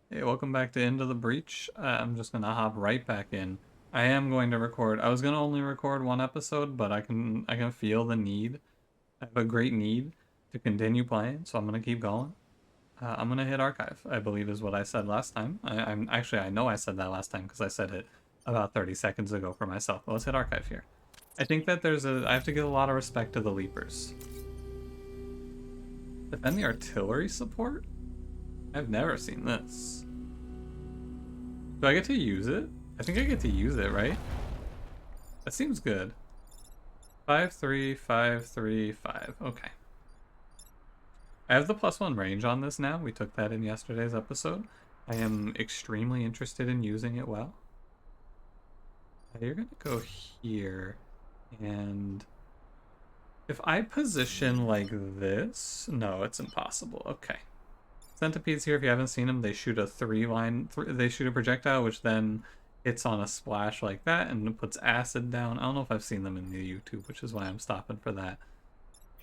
Hey, welcome back to Into the Breach. I'm just gonna hop right back in. I am going to record. I was gonna only record one episode, but I can feel the need. I have a great need to continue playing, so I'm gonna keep going. I'm gonna hit archive, I believe is what I said last time. I'm actually I know I said that last time because I said it about 30 seconds ago for myself. But let's hit archive here. I think that I have to give a lot of respect to the Leapers. Defend the artillery support? I've never seen this. Do I get to use it? I think I get to use it, right? That seems good. 5-3-5-3-5. Okay. I have the +1 range on this now. We took that in yesterday's episode. I am extremely interested in using it well. You're gonna go here, and if I position like this, no, it's impossible. Okay. Centipedes here, if you haven't seen them, they shoot a they shoot a projectile, which then hits on a splash like that and it puts acid down. I don't know if I've seen them in the YouTube, which is why I'm stopping for that.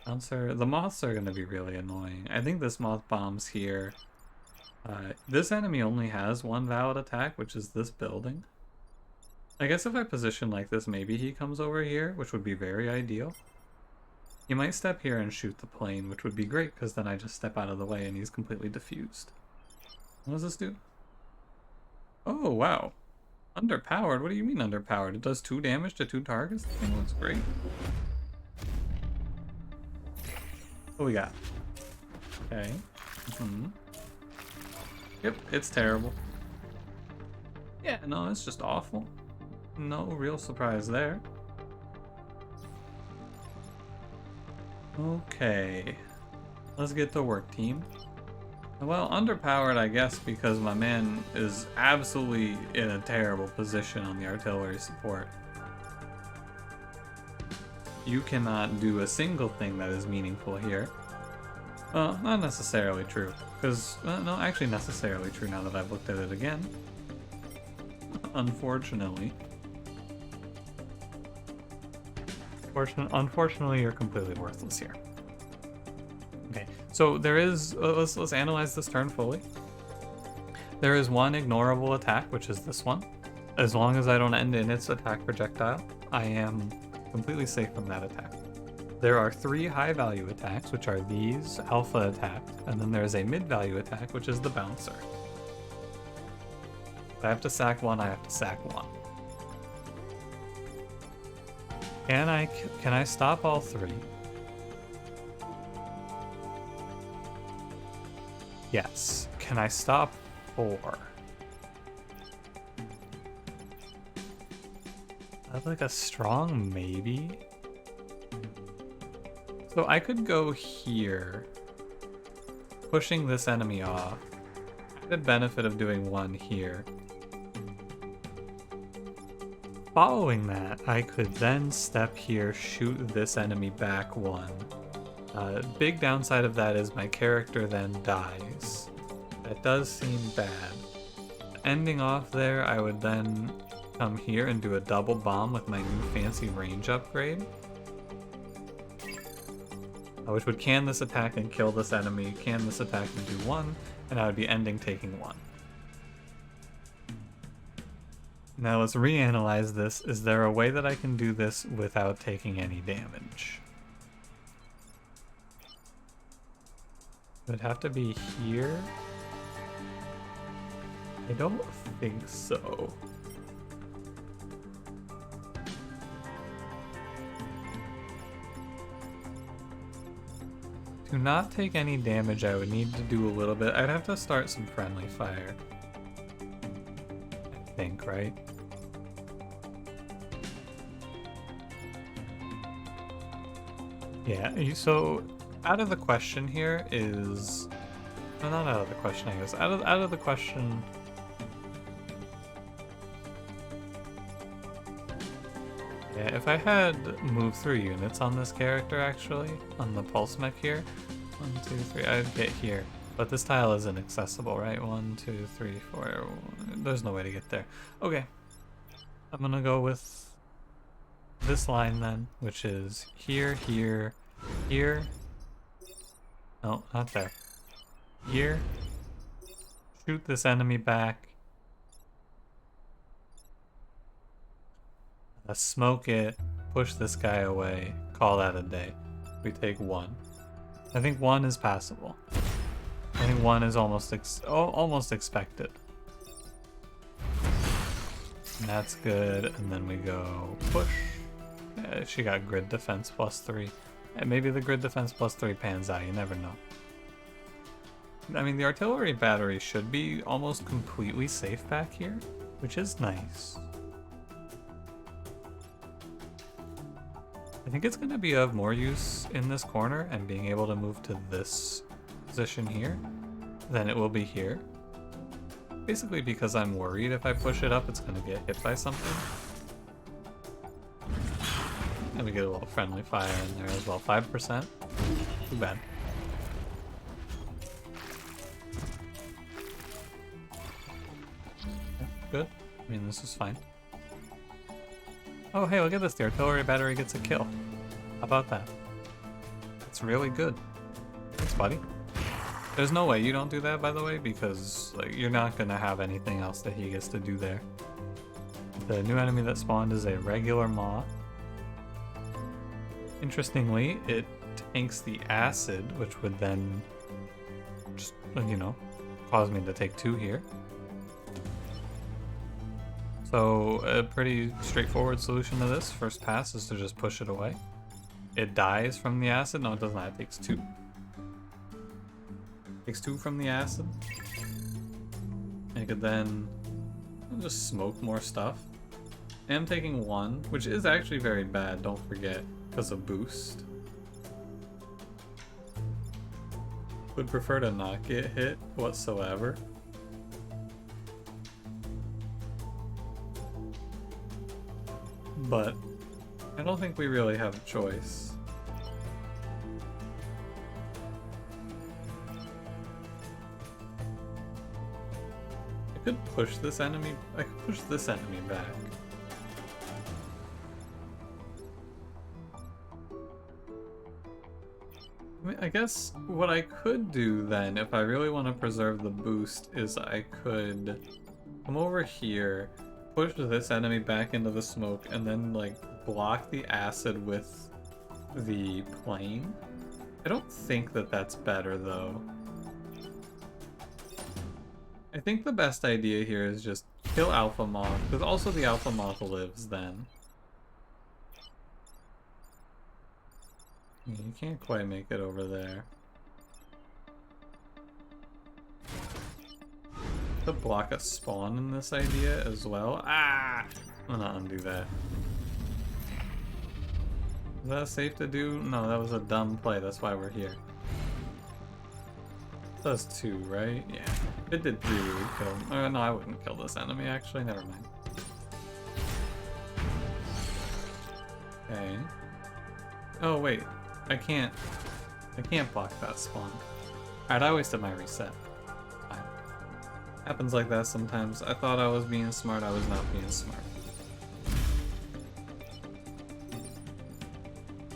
Bouncer, the moths are going to be really annoying. I think this moth bombs here. This enemy only has one valid attack, which is this building. I guess if I position like this, maybe he comes over here, which would be very ideal. He might step here and shoot the plane, which would be great, because then I just step out of the way and he's completely diffused. What does this do? Oh, wow. Underpowered? What do you mean underpowered? It does 2 damage to 2 targets? That thing looks great. What we got? Okay. Yep, it's terrible. Yeah, no, it's just awful. No real surprise there. Okay. Let's get to work, team. Well, underpowered, I guess, because my man is absolutely in a terrible position on the artillery support. You cannot do a single thing that is meaningful here. Well, not necessarily true. Because, well, no, actually necessarily true now that I've looked at it again. Unfortunately. Unfortunately, you're completely worthless here. Okay, so there is, let's analyze this turn fully. There is one ignorable attack, which is this one. As long as I don't end in its attack projectile, I am completely safe from that attack. There are 3 high value attacks, which are these alpha attacks, and then there's a mid value attack, which is the bouncer. If I have to sack one, I have to sack one. Can I stop all 3? Yes. Can I stop 4? That's like a strong maybe. So I could go here, pushing this enemy off. The benefit of doing 1 here. Following that, I could then step here, shoot this enemy back 1. Big downside of that is my character then dies. That does seem bad. Ending off there, I would then come here and do a double bomb with my new fancy range upgrade. Which would can this attack and kill this enemy, can this attack and do 1, and I would be ending taking 1. Now let's reanalyze this. Is there a way that I can do this without taking any damage? It would have to be here. I don't think so. To not take any damage, I would need to do a little bit. I'd have to start some friendly fire. I think, right? Yeah, so out of the question here is... Well, not out of the question, I guess. Out of the question... Yeah, if I had moved through units on this character, actually, on the pulse mech here, 1, 2, 3, I'd get here. But this tile isn't accessible, right? 1, 2, 3, 4, there's no way to get there. Okay, I'm gonna go with this line then, which is here, here, here. No, not there. Here, shoot this enemy back. Smoke it, push this guy away, call that a day. We take 1. I think 1 is passable. I think 1 is almost expected. And that's good, and then we go push. She got grid defense +3. And maybe the grid defense +3 pans out, you never know. I mean, the artillery battery should be almost completely safe back here, which is nice. I think it's going to be of more use in this corner and being able to move to this position here than it will be here. Basically because I'm worried if I push it up, it's going to get hit by something. And we get a little friendly fire in there as well. 5%. Too bad. Good. I mean, this is fine. Oh, hey, look at this. The artillery battery gets a kill. How about that? That's really good. Thanks, buddy. There's no way you don't do that, by the way, because like you're not going to have anything else that he gets to do there. The new enemy that spawned is a regular moth. Interestingly, it tanks the acid, which would then just, you know, cause me to take 2 here. So a pretty straightforward solution to this first pass is to just push it away. It dies from the acid. No, it does not. It takes 2. Takes 2 from the acid. I could then just smoke more stuff. I am taking 1, which is actually very bad, don't forget, because of boost. Would prefer to not get hit whatsoever. But I don't think we really have a choice. I could push this enemy. I could push this enemy back. I mean, I guess what I could do then, if I really want to preserve the boost, is I could come over here, push this enemy back into the smoke, and then like block the acid with the plane. I don't think that that's better though. I think the best idea here is just kill Alpha Moth, because also the Alpha Moth lives then. You can't quite make it over there. To block a spawn in this idea as well. Ah! I'm gonna undo that. Is that safe to do? No, that was a dumb play. That's why we're here. It does 2, right? Yeah. If it did 3, we would kill him. No, I wouldn't kill this enemy, actually. Never mind. Okay. Oh, wait. I can't block that spawn. Alright, I wasted my reset. Fine. Happens like that sometimes. I thought I was being smart, I was not being smart.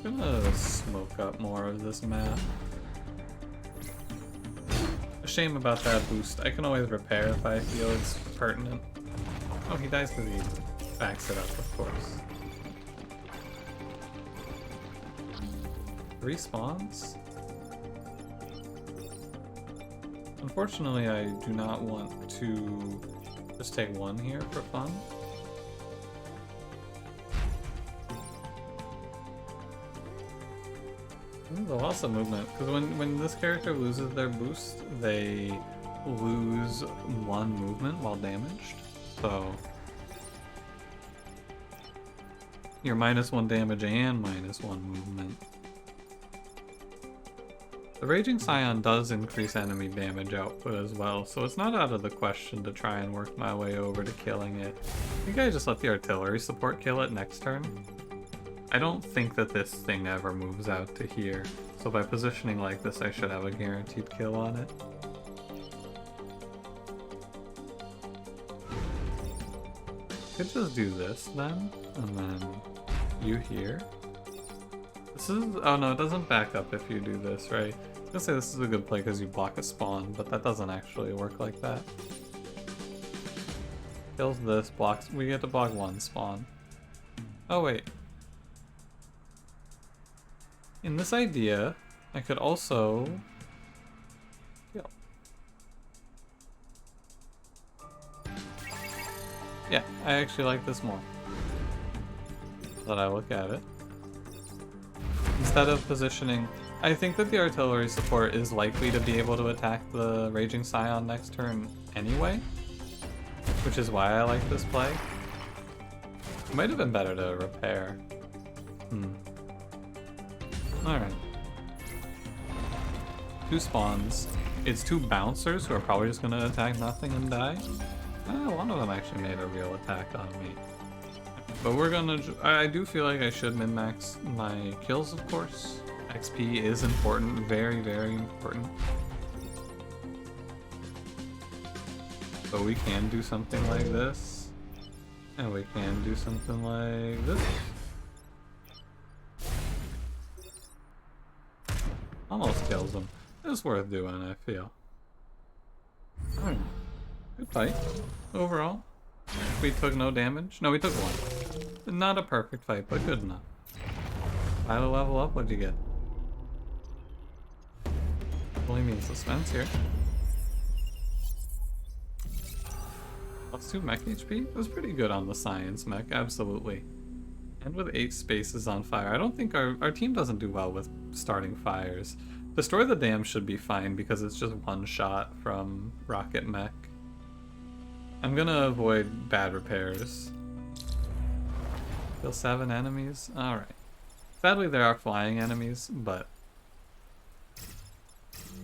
I'm gonna smoke up more of this map. A shame about that boost. I can always repair if I feel it's pertinent. Oh, he dies because he backs it up, of course. 3 spawns? Unfortunately, I do not want to just take 1 here for fun. There's a loss of movement, because when this character loses their boost, they lose 1 movement while damaged. So you're -1 damage and -1 movement. The Raging Scion does increase enemy damage output as well, so it's not out of the question to try and work my way over to killing it. I think I just let the artillery support kill it next turn. I don't think that this thing ever moves out to here, so by positioning like this I should have a guaranteed kill on it. Could just do this then, and then you here. This is, oh no, it doesn't back up if you do this, right? was gonna say this is a good play because you block a spawn, but that doesn't actually work like that. Kills this, blocks. We get to block one spawn. Oh wait. In this idea, I could also kill. Yeah, I actually like this more. That I look at it. Instead of positioning, I think that the artillery support is likely to be able to attack the Raging Scion next turn anyway, which is why I like this play. It might have been better to repair. Alright. 2 spawns. It's 2 bouncers who are probably just gonna attack nothing and die. One of them actually made a real attack on me. But we're gonna... I do feel like I should min-max my kills, of course. XP is important. Very, very important. But we can do something like this. And we can do something like this. Almost kills him. It's worth doing, I feel. Alright. Good fight. Overall. We took no damage. No, we took 1. Not a perfect fight, but good enough. How to level up? What'd you get? Only means suspense here. Plus 2 mech HP? It was pretty good on the science mech, absolutely. And with 8 spaces on fire. I don't think our team doesn't do well with starting fires. Destroy the dam should be fine because it's just 1 shot from rocket mech. I'm gonna avoid bad repairs. Kill 7 enemies? Alright. Sadly there are flying enemies, but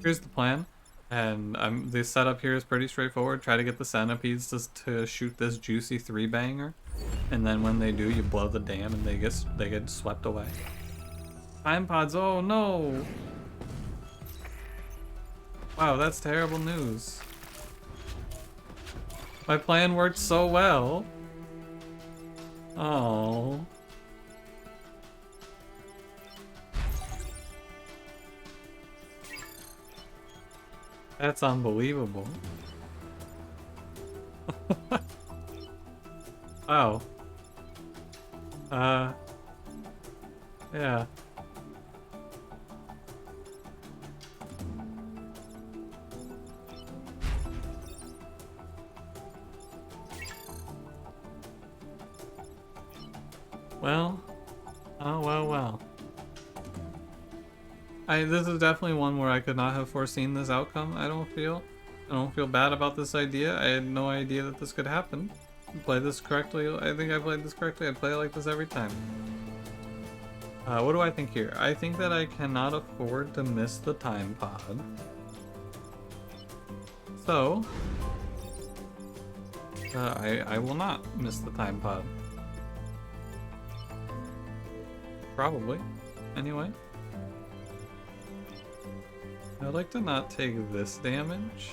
here's the plan. And the setup here is pretty straightforward. Try to get the centipedes to shoot this juicy 3-banger. And then when they do, you blow the dam and they get swept away. Time pods, oh no! Wow, that's terrible news. My plan worked so well. Oh. That's unbelievable. Oh. Yeah. Well. Oh, well. This is definitely one where I could not have foreseen this outcome, I don't feel bad about this idea. I had no idea that this could happen. Play this correctly. I think I played this correctly. I'd play it like this every time. What do I think here? I think that I cannot afford to miss the time pod. So, I will not miss the time pod. Probably. Anyway. I'd like to not take this damage.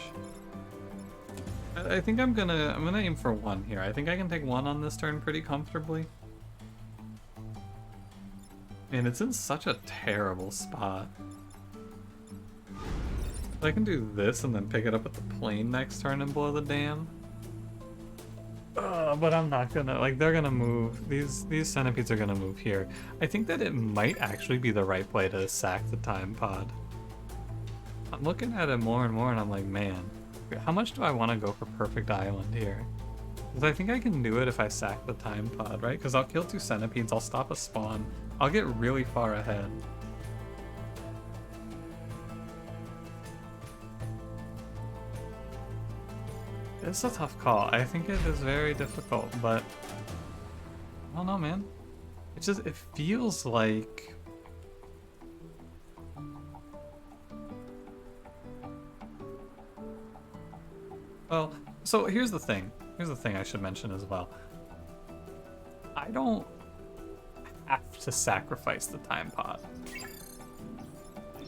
I think I'm gonna aim for 1 here. I think I can take 1 on this turn pretty comfortably. And it's in such a terrible spot. I can do this and then pick it up at the plane next turn and blow the dam. But I'm not gonna, like, they're gonna move. These centipedes are gonna move here. I think that it might actually be the right play to sack the time pod. I'm looking at it more and more and I'm like, man, how much do I want to go for Perfect Island here? Because I think I can do it if I sack the time pod, right? Because I'll kill 2 centipedes, I'll stop a spawn, I'll get really far ahead. It's a tough call. I think it is very difficult, but I don't know, man. It feels like... Well, so here's the thing. Here's the thing I should mention as well. I don't have to sacrifice the time pod.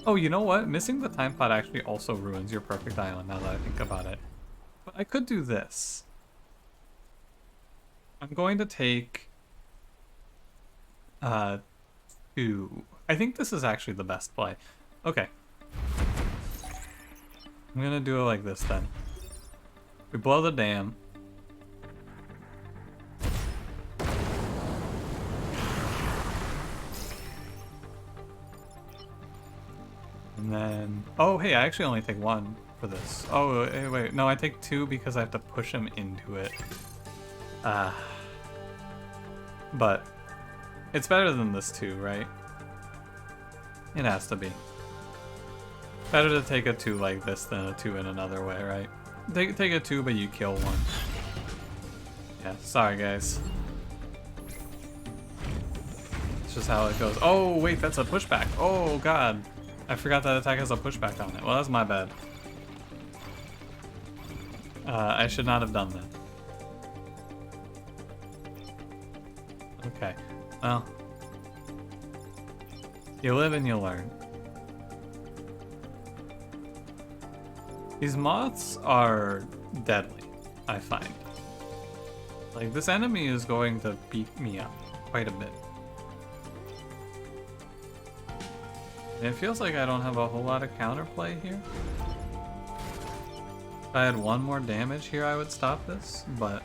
Oh, you know what? Missing the time pod actually also ruins your Perfect Island now that I think about it. But I could do this. I'm going to take 2. I think this is actually the best play. Okay. I'm gonna do it like this then. We blow the dam. And then... Oh, hey, I actually only take one for this. Oh, wait. No, I take two because I have to push him into it. But it's better than this two, right? It has to be. Better to take a 2 like this than a 2 in another way, right? Take a 2, but you kill one. Yeah, sorry guys. It's just how it goes. Oh, wait, that's a pushback. Oh, God. I forgot that attack has a pushback on it. Well, that's my bad. I should not have done that. Okay, well. You live and you learn. These moths are deadly, I find. Like, this enemy is going to beat me up quite a bit. And it feels like I don't have a whole lot of counterplay here. If I had one more damage here, I would stop this, but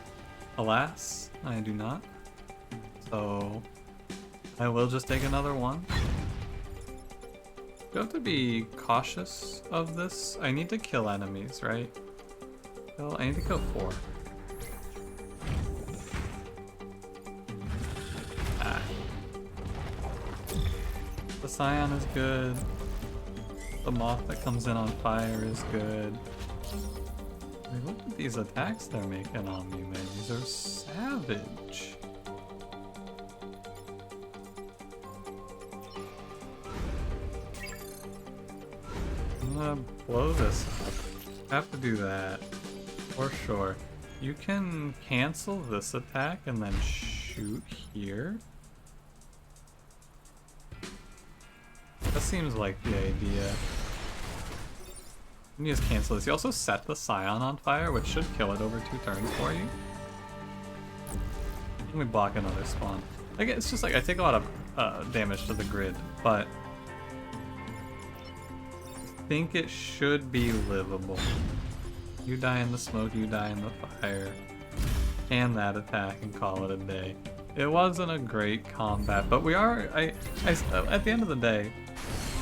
alas, I do not. So, I will just take another one. You have to be cautious of this. I need to kill enemies, right? I need to kill 4. Ah. The Scion is good. The Moth that comes in on fire is good. I mean, look at these attacks they're making on me, man. These are savage. I'm gonna blow this up. Have to do that. For sure. You can cancel this attack and then shoot here. That seems like the idea. You just cancel this. You also set the Scion on fire, which should kill it over 2 turns for you. And we block another spawn. Like, it's just like I take a lot of damage to the grid, but I think it should be livable. You die in the smoke, you die in the fire. Can that attack and call it a day. It wasn't a great combat, but we are, at the end of the day,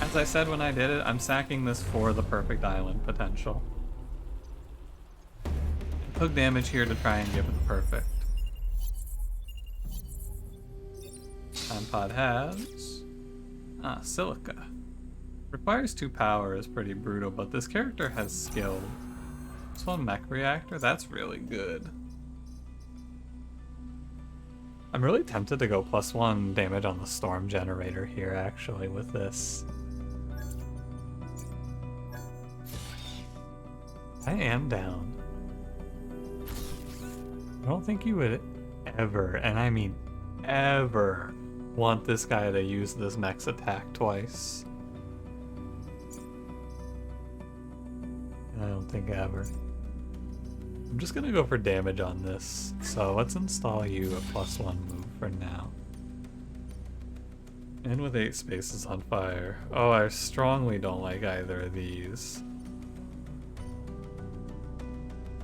as I said when I did it, I'm sacking this for the perfect island potential. Took damage here to try and give it perfect. Time pod has... silica. Requires 2 power is pretty brutal, but this character has skill. This one mech reactor, that's really good. I'm really tempted to go +1 damage on the storm generator here, actually, with this. I am down. I don't think you would ever, and I mean ever, want this guy to use this mech's attack twice. I don't think ever. I'm just gonna go for damage on this, so let's install you a +1 move for now. And with 8 spaces on fire. Oh, I strongly don't like either of these.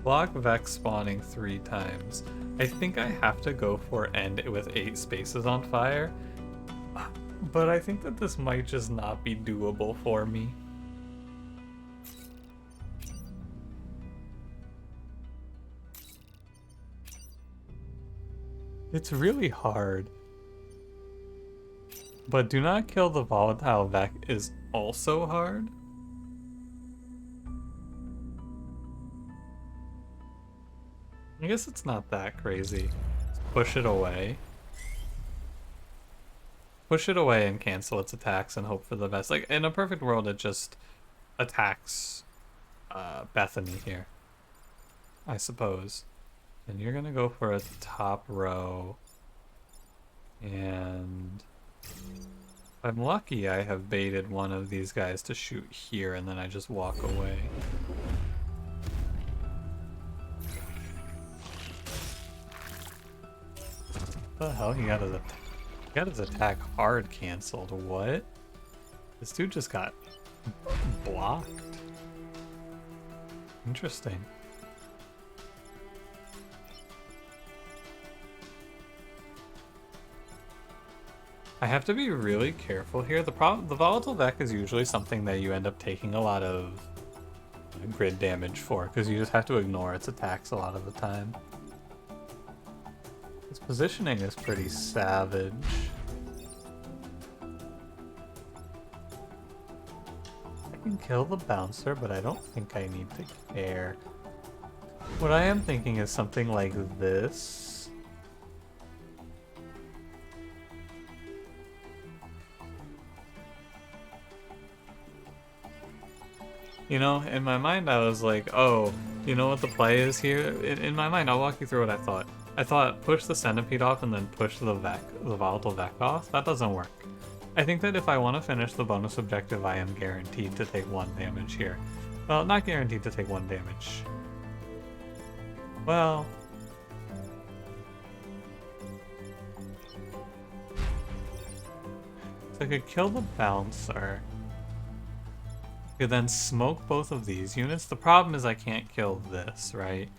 Block Vex spawning 3 times. I think I have to go for end with 8 spaces on fire, but I think that this might just not be doable for me. It's really hard. But do not kill the volatile Vec is also hard. I guess it's not that crazy. Just push it away. Push it away and cancel its attacks and hope for the best. Like, in a perfect world, it just attacks Bethany here, I suppose. And you're gonna go for a top row. And if I'm lucky, I have baited one of these guys to shoot here, and then I just walk away. What the hell? He got his attack hard canceled. What? This dude just got blocked. Interesting. I have to be really careful here. The volatile Vec is usually something that you end up taking a lot of grid damage for, because you just have to ignore its attacks a lot of the time. Its positioning is pretty savage. I can kill the bouncer, but I don't think I need to care. What I am thinking is something like this. You know, in my mind I was like, oh, you know what the play is here? In my mind, I'll walk you through what I thought. I thought push the centipede off and then push the volatile Vec off. That doesn't work. I think that if I want to finish the bonus objective, I am guaranteed to take 1 damage here. Well, not guaranteed to take 1 damage. Well... so I could kill the bouncer. I could then smoke both of these units. The problem is I can't kill this, right?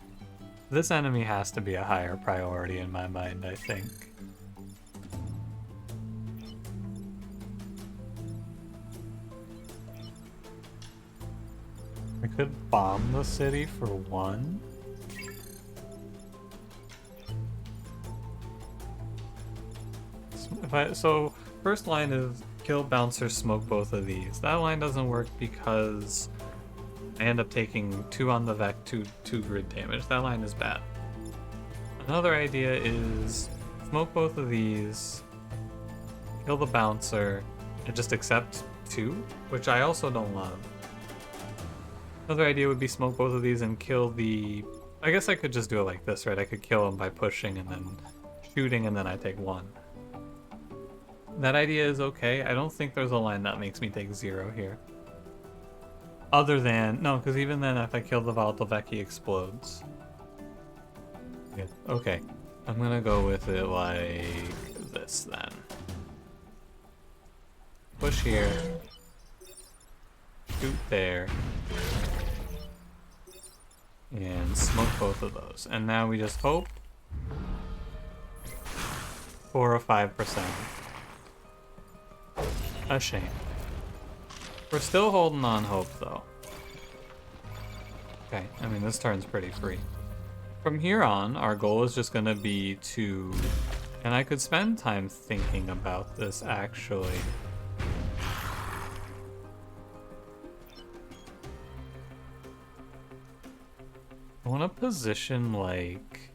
This enemy has to be a higher priority in my mind, I think. I could bomb the city for 1. So first line is kill bouncer, smoke both of these. That line doesn't work because I end up taking 2 on the Vec, 2 grid damage. That line is bad. Another idea is smoke both of these, kill the bouncer, and just accept 2, which I also don't love. Another idea would be smoke both of these and kill the... I guess I could just do it like this, right? I could kill him by pushing and then shooting, and then I take 1. That idea is okay. I don't think there's a line that makes me take 0 here. Other than... no, because even then, if I kill the volatile Vec, he explodes. Yeah, okay. I'm gonna go with it like this, then. Push here. Shoot there. And smoke both of those. And now we just hope for a 5%. A shame. We're still holding on hope, though. Okay, I mean, this turn's pretty free. From here on, our goal is just gonna be to... and I could spend time thinking about this, actually. I want to position, like...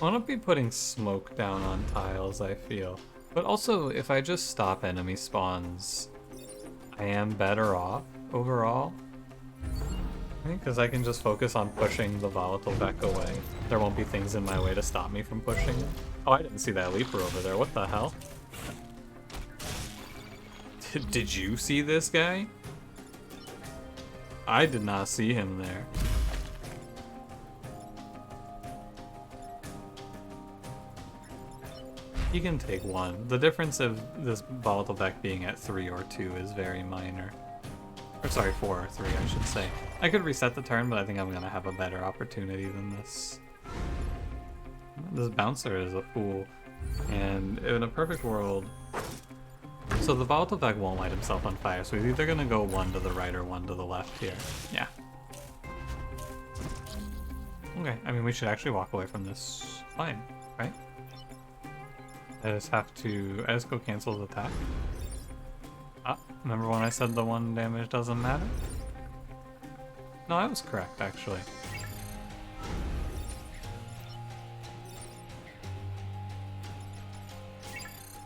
I want to be putting smoke down on tiles, I feel. But also, if I just stop enemy spawns, I am better off overall. Because I can just focus on pushing the volatile Vec away. There won't be things in my way to stop me from pushing it. Oh, I didn't see that leaper over there. What the hell? Did you see this guy? I did not see him there. He can take 1. The difference of this volatile Vec being at 3 or 2 is very minor. Or sorry, 4 or 3, I should say. I could reset the turn, but I think I'm gonna have a better opportunity than this. This bouncer is a fool. And in a perfect world... so the volatile Vec won't light himself on fire, so he's either gonna go 1 to the right or 1 to the left here. Yeah. Okay, I mean, we should actually walk away from this fine, right? I just go cancel the attack. Ah, remember when I said the 1 damage doesn't matter? No, I was correct, actually.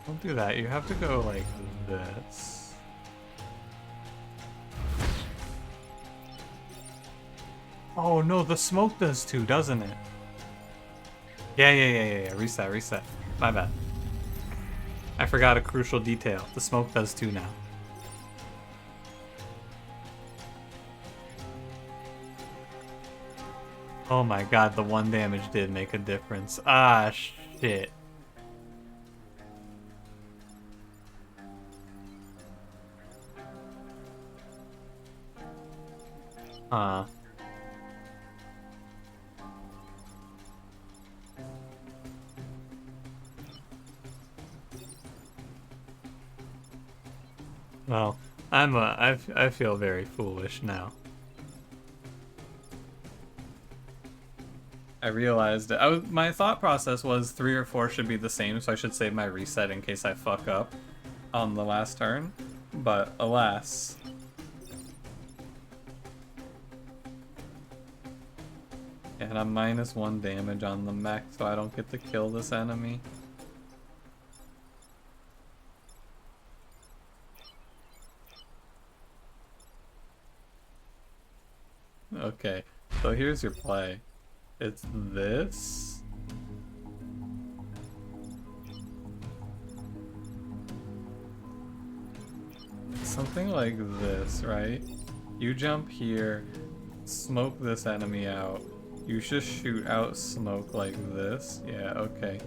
Don't do that, you have to go like this. Oh no, the smoke does too, doesn't it? Yeah, reset. My bad. I forgot a crucial detail. The smoke does too now. Oh my god, the 1 damage did make a difference. Ah, shit. Uh, well, I feel very foolish now. I realized my thought process was 3 or 4 should be the same, so I should save my reset in case I fuck up on the last turn. But alas. And I'm -1 damage on the mech, so I don't get to kill this enemy. Okay, so here's your play. It's this. Something like this, right? You jump here, smoke this enemy out. You just shoot out smoke like this. Yeah, okay.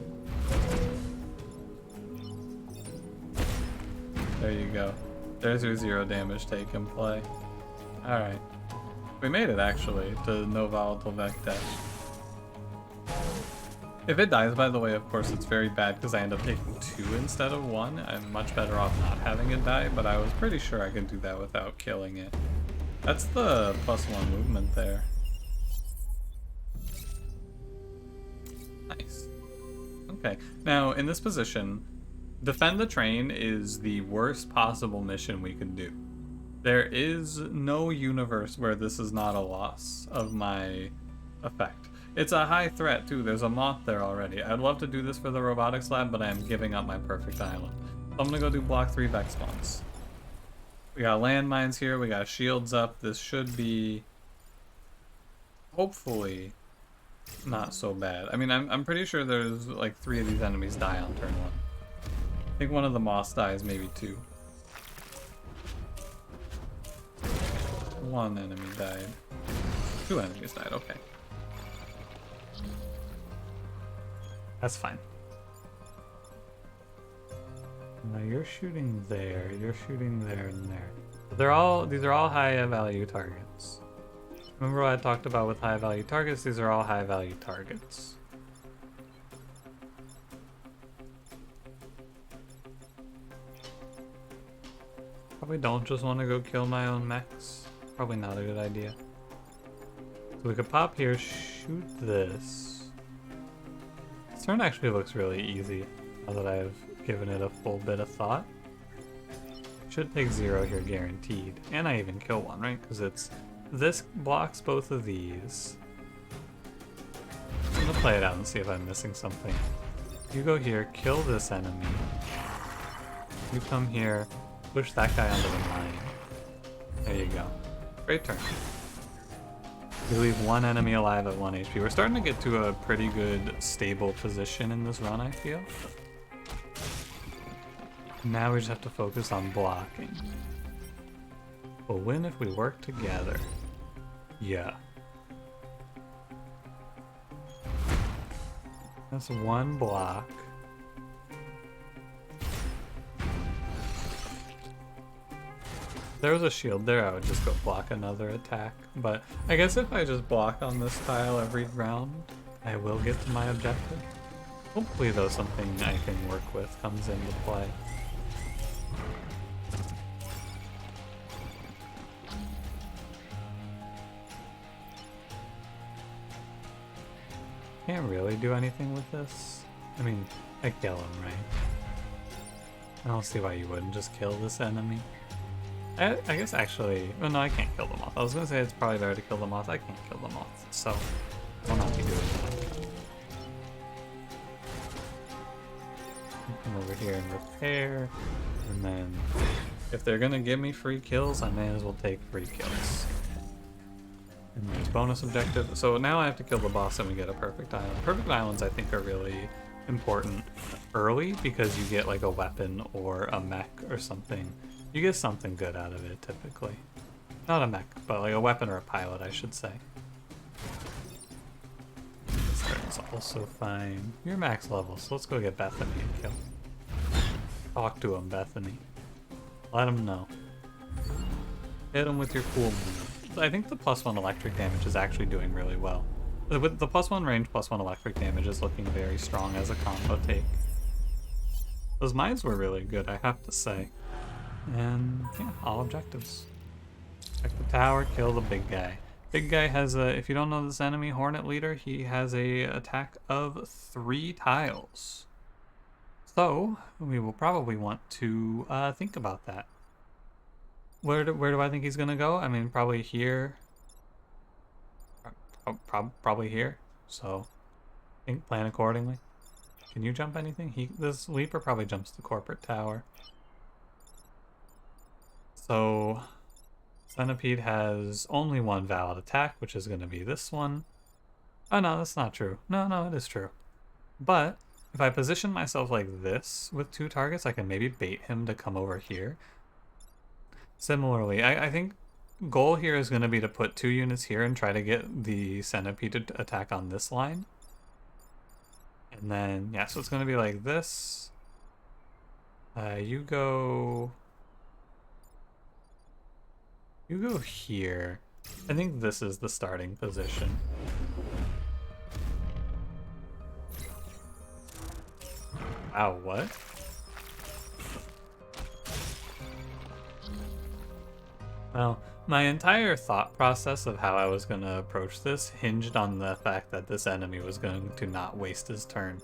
There you go. There's your 0 damage taken play. Alright. We made it, actually, to no volatile vector. If it dies, by the way, of course, it's very bad because I end up taking 2 instead of 1. I'm much better off not having it die, but I was pretty sure I could do that without killing it. That's the +1 movement there. Nice. Okay, now, in this position, defend the train is the worst possible mission we could do. There is no universe where this is not a loss of my effect. It's a high threat, too. There's a moth there already. I'd love to do this for the robotics lab, but I am giving up my perfect island. So I'm gonna go do block 3 Vex spawns. We got landmines here, we got shields up. This should be, hopefully, not so bad. I mean, I'm pretty sure there's like 3 of these enemies die on turn 1. I think one of the moths dies, maybe 2. 1 enemy died. 2 enemies died, okay. That's fine. Now you're shooting there, you're shooting there and there. These are all high value targets. Remember what I talked about with high value targets? These are all high value targets. Probably don't just want to go kill my own mechs. Probably not a good idea. So we could pop here, shoot this. This turn actually looks really easy now that I've given it a full bit of thought. Should take 0 here guaranteed. And I even kill 1, right? Because this blocks both of these. I'm gonna play it out and see if I'm missing something. You go here, kill this enemy. You come here, push that guy onto the mine. There you go. Great turn. We leave 1 enemy alive at 1 HP. We're starting to get to a pretty good, stable position in this run, I feel. Now we just have to focus on blocking. We'll win if we work together. Yeah. That's 1 block. If there was a shield there, I would just go block another attack. But I guess if I just block on this tile every round, I will get to my objective. Hopefully, though, something I can work with comes into play. Can't really do anything with this. I mean, I kill him, right? I don't see why you wouldn't just kill this enemy. I guess actually, well, no, I can't kill the moth. I was gonna say it's probably better to kill the moth. I can't kill the moth, so I'll not be doing that. Come over here and repair, and then if they're gonna give me free kills, I may as well take free kills. And there's bonus objective. So now I have to kill the boss and we get a perfect island. Perfect islands, I think, are really important early because you get like a weapon or a mech or something. You get something good out of it, typically. Not a mech, but like a weapon or a pilot, I should say. This turn's also fine. You're max level, so let's go get Bethany and kill. Talk to him, Bethany. Let him know. Hit him with your cool move. I think the +1 electric damage is actually doing really well. With the +1 range, +1 electric damage is looking very strong as a combo take. Those mines were really good, I have to say. And yeah, all objectives. Check the tower, kill the big guy. Big guy has a, if you don't know this enemy, Hornet Leader, he has a attack of 3 tiles. So, we will probably want to think about that. Where do I think he's gonna go? I mean, probably here. Probably here. So, think plan accordingly. Can you jump anything? This Leaper probably jumps the corporate tower. So, Centipede has only 1 valid attack, which is going to be this one. Oh no, that's not true. No, it is true. But if I position myself like this with 2 targets, I can maybe bait him to come over here. Similarly, I think goal here is going to be to put 2 units here and try to get the Centipede to attack on this line. And then, yeah, so it's going to be like this. You go here. I think this is the starting position. Wow, what? Well, my entire thought process of how I was going to approach this hinged on the fact that this enemy was going to not waste his turn.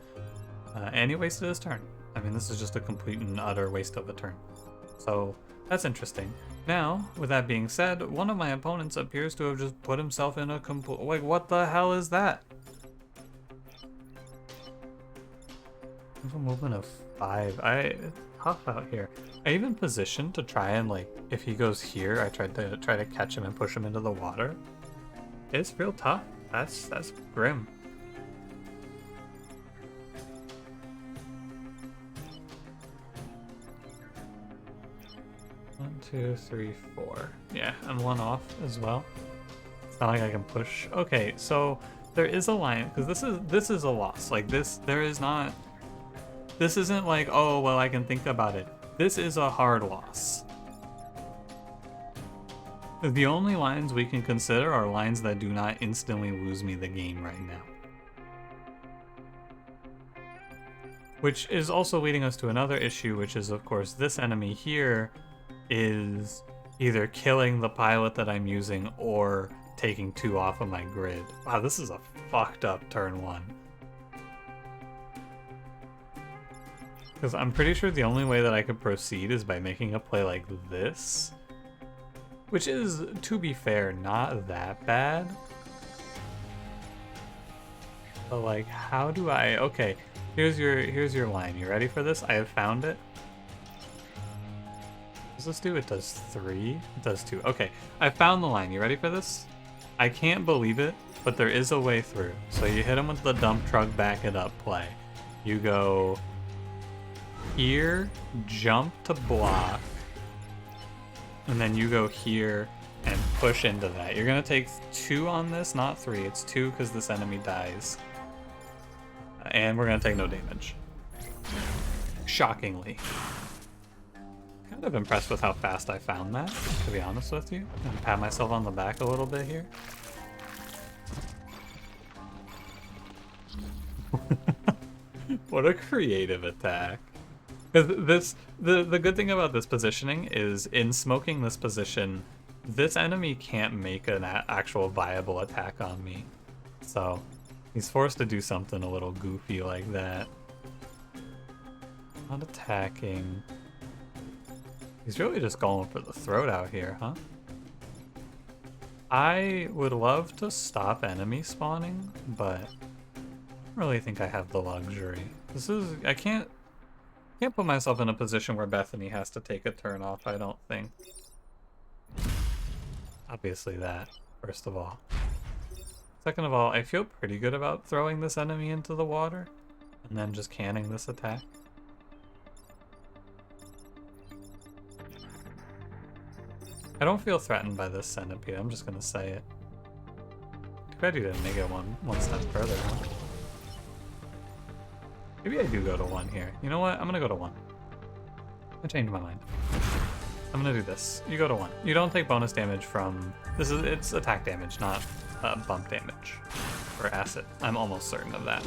And he wasted his turn. I mean, this is just a complete and utter waste of a turn. So, that's interesting. Now, with that being said, one of my opponents appears to have just put himself in a complete... Like, what the hell is that? There's a movement of 5. Tough out here. I even positioned to try and, like, if he goes here, I tried to catch him and push him into the water. It's real tough. That's grim. One, 2, 3, 4. Yeah, and 1 off as well. It's not like I can push. Okay, so there is a line because this is a loss. Like there is not. This isn't like, oh well, I can think about it. This is a hard loss. The only lines we can consider are lines that do not instantly lose me the game right now. Which is also leading us to another issue, which is, of course, this enemy here is either killing the pilot that I'm using or taking 2 off of my grid. Wow, this is a fucked up turn 1. Because I'm pretty sure the only way that I could proceed is by making a play like this. Which is, to be fair, not that bad. But like, how do I... Okay, here's your line. You ready for this? I have found it. What does this do? It does 3. It does 2. Okay, I found the line. You ready for this? I can't believe it, but there is a way through. So you hit him with the dump truck, back it up play. You go here, jump to block, and then you go here and push into that. You're gonna take 2 on this, not 3. It's 2 because this enemy dies. And we're gonna take no damage. Shockingly. Kind of impressed with how fast I found that, to be honest with you. And pat myself on the back a little bit here. What a creative attack. Because the good thing about this positioning is in smoking this position, this enemy can't make an actual viable attack on me. So he's forced to do something a little goofy like that. Not attacking. He's really just going for the throat out here, huh? I would love to stop enemy spawning, but I don't really think I have the luxury. I can't put myself in a position where Bethany has to take a turn off, I don't think. Obviously that, first of all. Second of all, I feel pretty good about throwing this enemy into the water and then just canning this attack. I don't feel threatened by this centipede, I'm just gonna say it. Too bad you didn't make it one step further, huh? Maybe I do go to 1 here. You know what? I'm gonna go to 1. I changed my mind. I'm gonna do this. You go to 1. You don't take bonus damage from... It's attack damage, not bump damage. Or acid. I'm almost certain of that.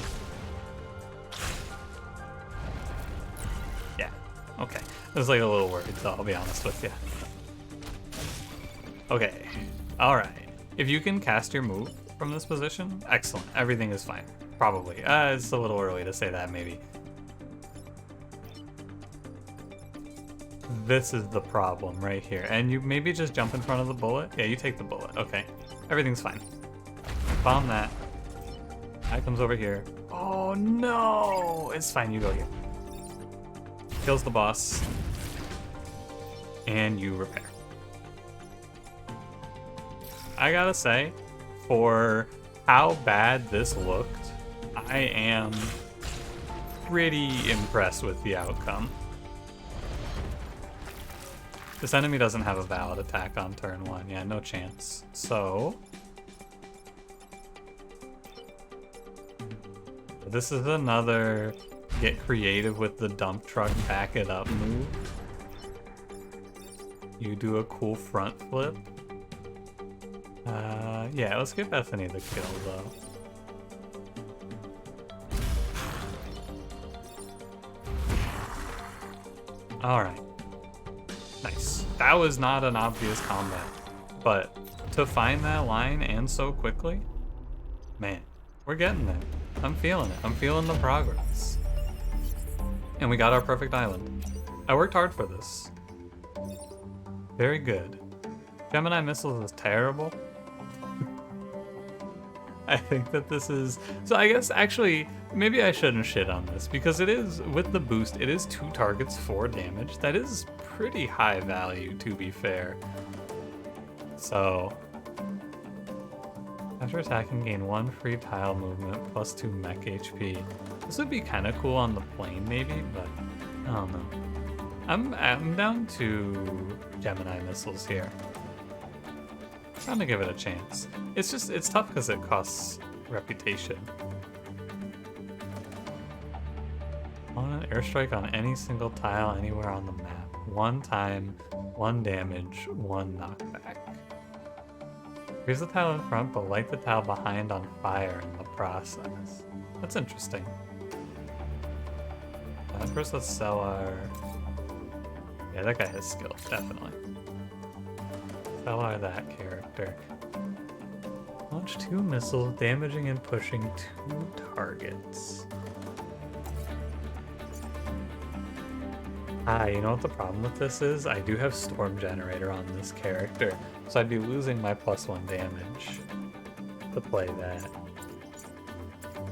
Yeah. Okay. I was like a little worried, so I'll be honest with you. Okay. Alright. If you can cast your move from this position, excellent. Everything is fine. Probably. It's a little early to say that, maybe. This is the problem right here. And you maybe just jump in front of the bullet? Yeah, you take the bullet. Okay. Everything's fine. Bomb that. Guy comes over here. Oh no! It's fine, you go here. Kills the boss. And you repair. I gotta say, for how bad this looked, I am pretty impressed with the outcome. This enemy doesn't have a valid attack on turn 1. Yeah, no chance. So... this is another get creative with the dump truck, back it up move. You do a cool front flip. Yeah, let's get Bethany the kill, though. Alright. Nice. That was not an obvious combat, but to find that line and so quickly, man, we're getting there. I'm feeling it. I'm feeling the progress. And we got our perfect island. I worked hard for this. Very good. Gemini missiles is terrible. I think that this is... So I guess, actually, maybe I shouldn't shit on this, because it is, with the boost, it is 2 targets, 4 damage. That is pretty high value, to be fair. So... after attacking, gain 1 free tile movement, plus 2 mech HP. This would be kind of cool on the plane, maybe, but I don't know. I'm down to Gemini missiles here. I'm gonna give it a chance. It's just, it's tough because it costs reputation. On an airstrike on any single tile anywhere on the map. 1 time, 1 damage, 1 knockback. Freeze the tile in front, but light the tile behind on fire in the process. That's interesting. First, let's sell our... yeah, that guy has skill, definitely. Sell our that character. Launch 2 missiles, damaging and pushing 2 targets. You know what the problem with this is? I do have Storm Generator on this character, so I'd be losing my +1 damage to play that.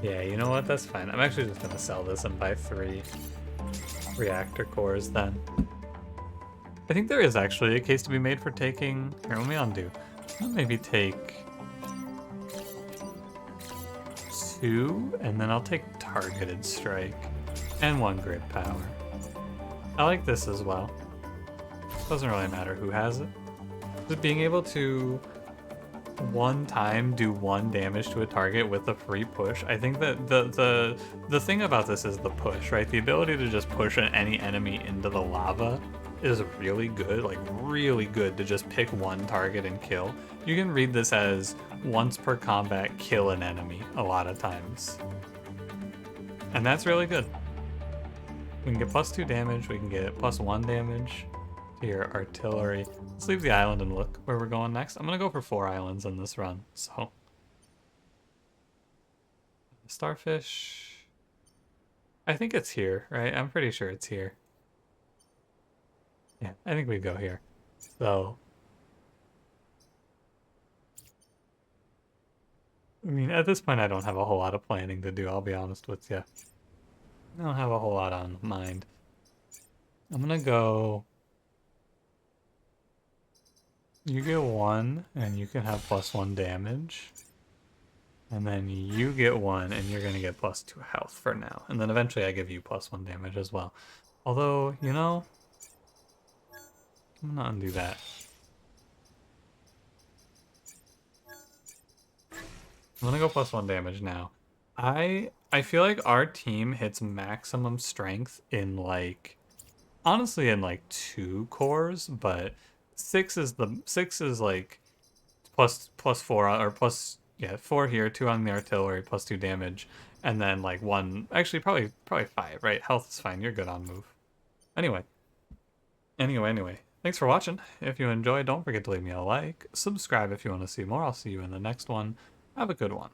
Yeah, you know what? That's fine. I'm actually just gonna sell this and buy 3 reactor cores then. I think there is actually a case to be made for taking... here, let me undo. I'll maybe take 2, and then I'll take Targeted Strike and 1 Grid Power. I like this as well. Doesn't really matter who has it. Just being able to 1 time do 1 damage to a target with a free push. I think that the thing about this is the push, right? The ability to just push any enemy into the lava is really good, like really good to just pick 1 target and kill. You can read this as once per combat, kill an enemy a lot of times. And that's really good. We can get +2 damage, we can get +1 damage to your artillery. Let's leave the island and look where we're going next. I'm gonna go for 4 islands in this run, so. Starfish. I think it's here, right? I'm pretty sure it's here. Yeah, I think we go here. So. I mean, at this point I don't have a whole lot of planning to do, I'll be honest with you. I don't have a whole lot on mind. I'm gonna go... you get 1, and you can have +1 damage. And then you get 1, and you're gonna get +2 health for now. And then eventually I give you +1 damage as well. Although, you know... I'm gonna undo that. I'm gonna go +1 damage now. I feel like our team hits maximum strength in, like, honestly in like 2 cores, but six is like plus 4 or plus, yeah, 4 here, 2 on the artillery, plus 2 damage, and then like 1, actually probably 5, right? Health is fine. You're good on move. Anyway, anyway. Thanks for watching. If you enjoyed, don't forget to leave me a like. Subscribe if you want to see more. I'll see you in the next one. Have a good one.